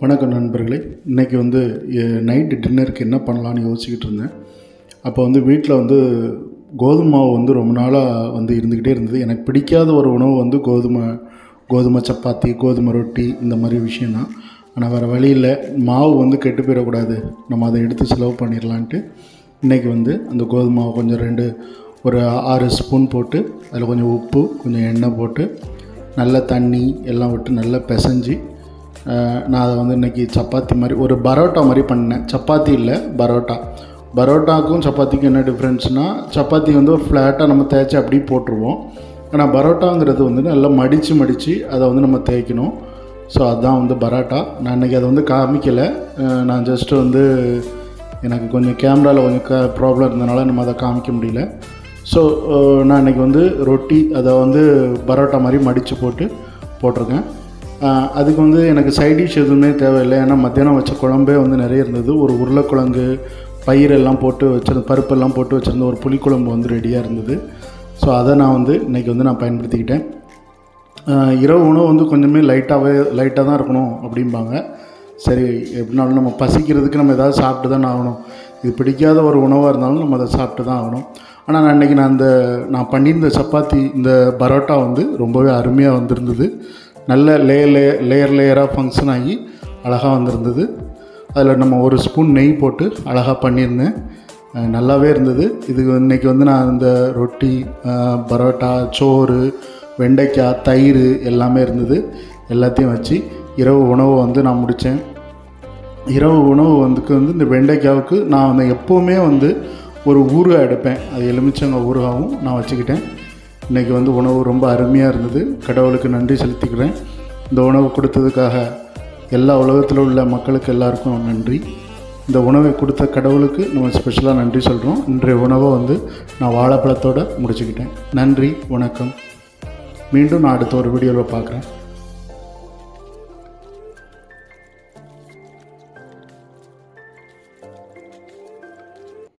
வணக்கம் நண்பர்களே. இன்றைக்கி நைட்டு டின்னருக்கு என்ன பண்ணலான்னு யோசிச்சுக்கிட்டு இருந்தேன். அப்போ வீட்டில் கோதுமை மாவு ரொம்ப நாளாக இருந்துக்கிட்டே இருந்தது. எனக்கு பிடிக்காத ஒரு உணவு கோதுமை சப்பாத்தி, கோதுமை ரொட்டி இந்த மாதிரி விஷயந்தான். ஆனால் வேறு வழி இல்லை, மாவு கெட்டு போயிடக்கூடாது, நம்ம அதை எடுத்து செலவு பண்ணிடலான்ட்டு இன்றைக்கி அந்த கோதுமை மாவு கொஞ்சம் ஒரு 6 ஸ்பூன் போட்டு அதில் கொஞ்சம் உப்பு, கொஞ்சம் எண்ணெய் போட்டு நல்லா தண்ணி எல்லாம் விட்டு நல்லா பிசைஞ்சு நான் அதை இன்றைக்கி சப்பாத்தி மாதிரி ஒரு பரோட்டா மாதிரி பண்ணேன். சப்பாத்தி இல்லை, பரோட்டா. பரோட்டாவுக்கும் சப்பாத்திக்கும் என்ன டிஃப்ரென்ஸ்னால், சப்பாத்தி ஒரு ஃப்ளாட்டாக நம்ம தேய்ச்சி அப்படியே போட்டுருவோம். ஆனால் பரோட்டாங்கிறது நல்லா மடித்து அதை நம்ம தேய்க்கணும். ஸோ அதுதான் பரோட்டா. நான் இன்றைக்கி அதை காமிக்கலை. நான் ஜஸ்ட்டு எனக்கு கொஞ்சம் கேமராவில் கொஞ்சம் ப்ராப்ளம் இருந்ததுனால நம்ம அதை காமிக்க முடியல. ஸோ நான் இன்றைக்கி ரொட்டி அதை பரோட்டா மாதிரி மடித்து போட்டிருக்கேன். அதுக்கு எனக்கு சைட் டிஷ் எதுவுமே தேவையில்லை. ஏன்னா மத்தியானம் வச்ச குழம்பே நிறைய இருந்தது. ஒரு உருளைக்கிழங்கு, பயிரெல்லாம் போட்டு வச்சிருந்த, பருப்பெல்லாம் போட்டு வச்சுருந்த ஒரு புளிக்குழம்பு ரெடியாக இருந்தது. ஸோ அதை நான் இன்றைக்கி நான் பயன்படுத்திக்கிட்டேன். இரவு உணவு கொஞ்சமே லைட்டாக தான் இருக்கணும் அப்படிம்பாங்க. சரி, எப்படினாலும் நம்ம பசிக்கிறதுக்கு நம்ம எதாவது சாப்பிட்டு தான் ஆகணும். இது பிடிக்காத ஒரு உணவாக இருந்தாலும் நம்ம அதை சாப்பிட்டு தான் ஆகணும். ஆனால் இன்றைக்கி நான் பண்ணியிருந்த சப்பாத்தி, இந்த பரோட்டா ரொம்பவே அருமையாக வந்திருந்தது. நல்ல லேயராக ஃபங்க்ஷன் ஆகி அழகாக வந்திருந்தது. அதில் நம்ம 1 ஸ்பூன் நெய் போட்டு அழகாக பண்ணியிருந்தேன். நல்லாவே இருந்தது. இது இன்றைக்கி நான் இந்த ரொட்டி, பரோட்டா, சோறு, வெண்டைக்காய், தயிர் எல்லாமே இருந்தது. எல்லாத்தையும் வச்சு இரவு உணவு நான் முடித்தேன். இரவு உணவு இந்த வெண்டைக்காவுக்கு நான் எப்போவுமே ஒரு ஊறுகாய் எடுப்பேன். அது எலுமிச்சங்க ஊறுகாவும் நான் வச்சுக்கிட்டேன். இன்றைக்கி உணவு ரொம்ப அருமையாக இருந்தது. கடவுளுக்கு நன்றி செலுத்திக்கிறேன். இந்த உணவு கொடுத்ததுக்காக எல்லா உலகத்தில் உள்ள மக்களுக்கு எல்லாருக்கும் நன்றி. இந்த உணவை கொடுத்த கடவுளுக்கு நம்ம ஸ்பெஷலாக நன்றி சொல்கிறோம். இன்றைய உணவை நான் வாழைப்பழத்தோடு முடிச்சுக்கிட்டேன். நன்றி, வணக்கம். மீண்டும் நான் அடுத்த ஒரு வீடியோவில் பார்க்குறேன்.